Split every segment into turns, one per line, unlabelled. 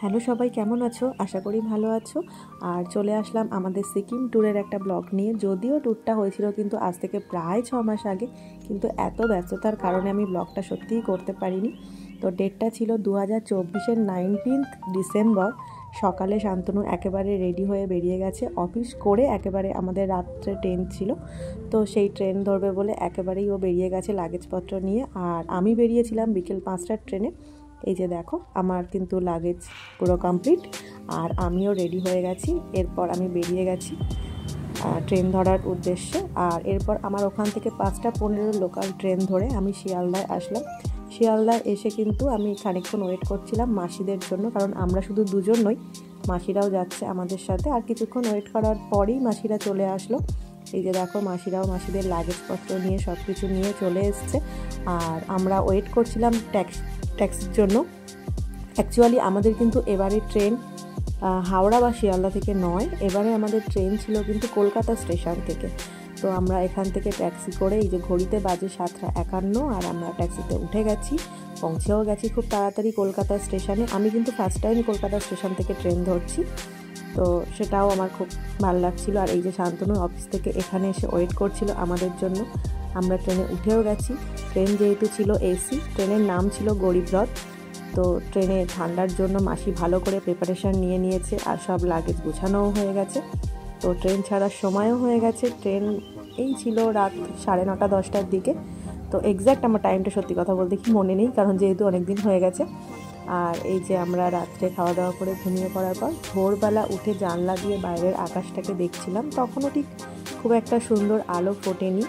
Hello সবাই, কেমন আছো? আশা করি ভালো আছো। আর চলে আসলাম আমাদের সিকিম ট্যুরের একটা ব্লগ নিয়ে। যদিও ট্যুরটা হয়েছিল কিন্তু আজ থেকে প্রায় 6 মাস আগে, কিন্তু এত ব্যস্ততার কারণে আমি ব্লগটা সত্যিই করতে পারিনি। তো ডেটটা ছিল 2024-এর 19 ডিসেম্বর। সকালে শান্তনু একেবারে রেডি হয়ে বেরিয়ে গেছে, অফিস করে একেবারে আমাদের রাত্রে ট্রেন ছিল, তো সেই ট্রেন ধরবে বলে একেবারেই ও বেরিয়ে গেছে লাগেজপত্র নিয়ে। আর আমি বেরিয়েছিলাম বিকেল 5টার ট্রেনে। এই যে দেখো, আমার কিন্তু লাগেজ পুরো কমপ্লিট আর আমিও রেডি হয়ে গেছি। এরপর আমি বেরিয়ে গেছি ট্রেন ধরার উদ্দেশ্যে। আর এরপর আমার ওখান থেকে 5টা 15 লোকাল ট্রেন ধরে আমি শিয়ালদায় আসলাম। শিয়ালদায় এসে কিন্তু আমি খানিকক্ষণ ওয়েট করছিলাম মাসিদের জন্য, কারণ আমরা শুধু দুজন নই, মাসিরাও যাচ্ছে আমাদের সাথে। আর কিছুক্ষণ ওয়েট করার পরেই মাসিরা চলে আসলো। এই যে দেখো, মাসিরাও মাসিদের লাগেজপত্র নিয়ে সব কিছু নিয়ে চলে এসছে। আর আমরা ওয়েট করছিলাম ট্যাক্সির জন্য। অ্যাকচুয়ালি আমাদের কিন্তু এবারে ট্রেন হাওড়া বা শিয়ালদা থেকে নয়, এবারে আমাদের ট্রেন ছিল কিন্তু কলকাতা স্টেশন থেকে। তো আমরা এখান থেকে ট্যাক্সি করে, এই যে ঘড়িতে বাজে 7:51, আর আমরা ট্যাক্সিতে উঠে গেছি, পৌঁছেও গেছি খুব তাড়াতাড়ি কলকাতা স্টেশনে। আমি কিন্তু ফার্স্ট টাইম কলকাতা স্টেশন থেকে ট্রেন ধরছি, তো সেটাও আমার খুব ভালো লাগছিলো। আর এই যে শান্তনু অফিস থেকে এখানে এসে ওয়েট করছিল আমাদের জন্য। আমরা ট্রেনে উঠেও গেছি। ট্রেন যেহেতু ছিল এসি, ট্রেনের নাম ছিল গরিব রথ। তো ট্রেনে ঠান্ডার জন্য মাসি ভালো করে প্রিপারেশান নিয়ে নিয়েছে, আর সব লাগেজ গুছানোও হয়ে গেছে। তো ট্রেন ছাড়ার সময়ও হয়ে গেছে। ট্রেন এই ছিল রাত 9:30-10টার দিকে। তো এক্স্যাক্ট আমার টাইমটা সত্যি কথা বলতে কি মনে নেই, কারণ যেহেতু অনেক দিন হয়ে গেছে। আর এই যে আমরা রাত্রে খাওয়া দাওয়া করে ঘুমিয়ে পড়ার পর ভোরবেলা উঠে জানলা দিয়ে বাইরের আকাশটাকে দেখছিলাম। তখনও ঠিক খুব একটা সুন্দর আলো ফোটেনি,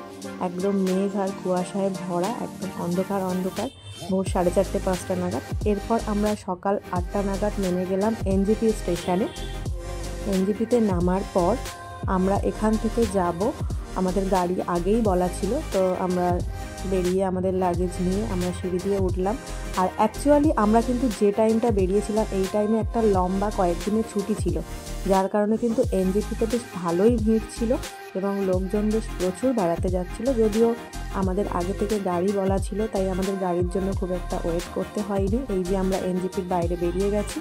একদম মেঘ আর কুয়াশায় ভরা, একদম অন্ধকার অন্ধকার। ভোর 4:30-5টা নাগাদ। এরপর আমরা সকাল 8টা নাগাদ নেমে গেলাম এনজেপি স্টেশনে। এনজেপিতে নামার পর আমরা এখান থেকে যাব, আমাদের গাড়ি আগেই বলা ছিল। তো আমরা বেরিয়ে আমাদের লাগেজ নিয়ে আমরা সিঁড়ি দিয়ে উঠলাম। আর অ্যাকচুয়ালি আমরা কিন্তু যে টাইমটা বেরিয়েছিলাম এই টাইমে একটা লম্বা কয়েকদিনের ছুটি ছিল, যার কারণে কিন্তু এনজেপিতে বেশ ভালোই ভিড় ছিল এবং লোকজন বেশ প্রচুর বেড়াতে যাচ্ছিল। যদিও আমাদের আগে থেকে গাড়ি বলা ছিল, তাই আমাদের গাড়ির জন্য খুব একটা ওয়েট করতে হয়নি। এই যে আমরা এনজেপির বাইরে বেরিয়ে গেছি,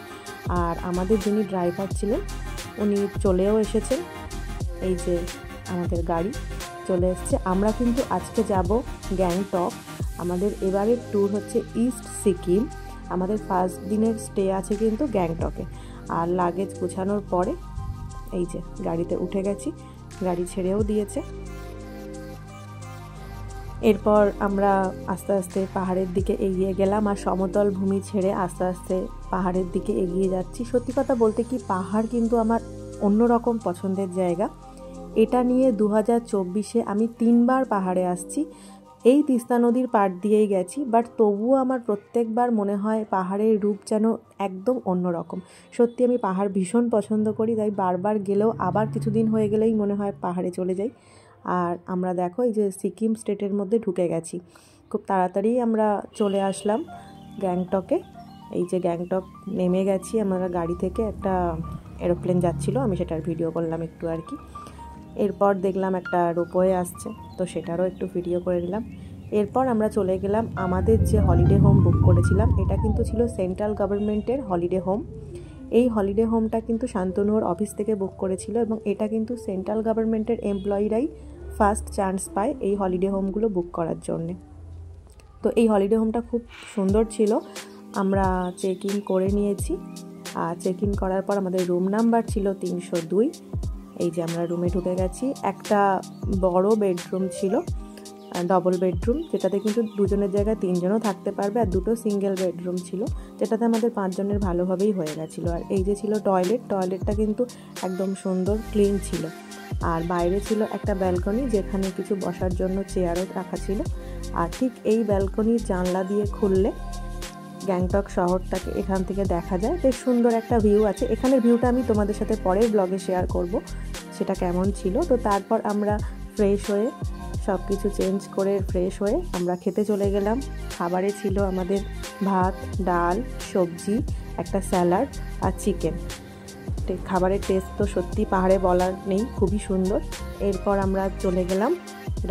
আর আমাদের যিনি ড্রাইভার ছিলেন উনি চলেও এসেছেন। এই যে আমাদের গাড়ি চলে এসছে। আমরা কিন্তু আজকে যাব গ্যাংটক। আমাদের এবারের ট্যুর হচ্ছে ইস্ট সিকিম। আমাদের ফার্স্ট দিনের স্টে আছে কিন্তু গ্যাংটকে। আর লাগেজ গোছানোর পরে এই যে গাড়িতে উঠে গেছি, গাড়ি ছেড়েও দিয়েছে। এরপর আমরা আস্তে আস্তে পাহাড়ের দিকে এগিয়ে গেলাম, আর সমতল ভূমি ছেড়ে আস্তে আস্তে পাহাড়ের দিকে এগিয়ে যাচ্ছি। সত্যি কথা বলতে কি, পাহাড় কিন্তু আমার অন্যরকম পছন্দের জায়গা। এটা নিয়ে 2024-এ আমি 3বার পাহাড়ে আসছি। এই তিস্তা নদীর পাড় দিয়েই গেছি, বাট তবুও আমার প্রত্যেকবার মনে হয় পাহাড়ের রূপ যেন একদম অন্যরকম। সত্যি আমি পাহাড় ভীষণ পছন্দ করি, তাই বারবার গেলেও আবার কিছুদিন হয়ে গেলেই মনে হয় পাহাড়ে চলে যাই। আর আমরা দেখো এই যে সিকিম স্টেটের মধ্যে ঢুকে গেছি। খুব তাড়াতাড়ি আমরা চলে আসলাম গ্যাংটকে। এই যে গ্যাংটক নেমে গেছি আমরা গাড়ি থেকে। একটা এরোপ্লেন যাচ্ছিলো, আমি সেটার ভিডিও করলাম একটু আর কি। এরপর দেখলাম একটা রোপওয়ে আসছে, তো সেটারও একটু ভিডিও করে নিলাম। এরপর আমরা চলে গেলাম আমাদের যে হলিডে হোম বুক করেছিলাম। এটা কিন্তু ছিল সেন্ট্রাল গভর্নমেন্টের হলিডে হোম। এই হলিডে হোমটা কিন্তু শান্তনুর অফিস থেকে বুক করেছিল, এবং এটা কিন্তু সেন্ট্রাল গভর্নমেন্টের এমপ্লয়িরাই ফার্স্ট চান্স পায় এই হলিডে হোমগুলো বুক করার জন্যে। তো এই হলিডে হোমটা খুব সুন্দর ছিল। আমরা চেক ইন করে নিয়েছি, আর চেক ইন করার পর আমাদের রুম নাম্বার ছিল 302। এই যে আমরা রুমে ঢুকে গেছি। একটা বড় বেডরুম ছিল, ডবল বেডরুম, যেটাতে কিন্তু দুজনের জায়গায় 3জনও থাকতে পারবে। আর দুটো সিঙ্গেল বেডরুম ছিল, যেটাতে আমাদের 5 জনের ভালোভাবেই হয়ে গেছিলো। আর এই যে ছিল টয়লেটটা কিন্তু একদম সুন্দর ক্লিন ছিল। আর বাইরে ছিল একটা ব্যালকনি, যেখানে কিছু বসার জন্য চেয়ারও রাখা ছিল। আর ঠিক এই ব্যালকনির জানলা দিয়ে খুললে গ্যাংটক শহরটাকে এখান থেকে দেখা যায়। বেশ সুন্দর একটা ভিউ আছে। এখানের ভিউটা আমি তোমাদের সাথে পরের ব্লগে শেয়ার করব সেটা কেমন ছিল। তো তারপর আমরা ফ্রেশ হয়ে সব কিছু চেঞ্জ করে ফ্রেশ হয়ে আমরা খেতে চলে গেলাম। খাবারে ছিল আমাদের ভাত, ডাল, সবজি, একটা স্যালাড আর চিকেন। খাবারের টেস্ট তো সত্যি পাহাড়ে বলার নেই, খুবই সুন্দর। এরপর আমরা চলে গেলাম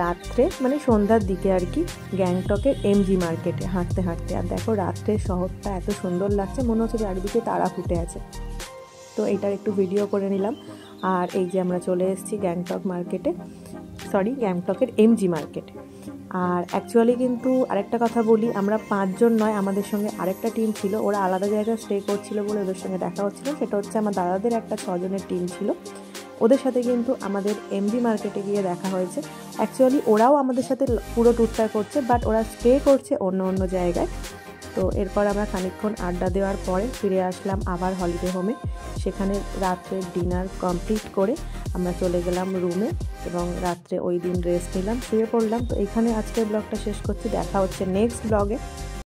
রাত্রে মানে সন্ধ্যার দিকে আর কি গ্যাংটকের এমজি মার্কেটে হাঁটতে হাঁটতে। আর দেখো রাত্রের শহরটা এত সুন্দর লাগছে, মনে হচ্ছে চারিদিকে তারা ফুটে আছে। তো এইটার একটু ভিডিও করে নিলাম। আর এই যে আমরা চলে এসেছি গ্যাংটক মার্কেটে, সরি গ্যাংটকের এমজি মার্কেট। আর অ্যাকচুয়ালি কিন্তু আরেকটা কথা বলি, আমরা 5 জন নয়, আমাদের সঙ্গে আরেকটা টিম ছিল, ওরা আলাদা জায়গায় স্টে করছিল বলে ওদের সঙ্গে দেখা হচ্ছিল। সেটা হচ্ছে আমার দাদাদের একটা 6 জনের টিম ছিল, ওদের সাথে কিন্তু আমাদের এমজি মার্কেটে গিয়ে দেখা হয়েছে। অ্যাকচুয়ালি ওরাও আমাদের সাথে পুরো ট্যুরটা করছে, বাট ওরা স্টে করছে অন্য অন্য জায়গায়। তো এরপর আমরা খানিকক্ষণ আড্ডা দেওয়ার পরে ফিরে আসলাম আবার হলিডে হোমে। সেখানে রাত্রের ডিনার কমপ্লিট করে আমরা চলে গেলাম রুমে এবং রাত্রে ওই দিন রেস্ট নিলাম, শুয়ে পড়লাম। তো এখানে আজকের ব্লগটা শেষ করছি, দেখা হচ্ছে নেক্সট ব্লগে।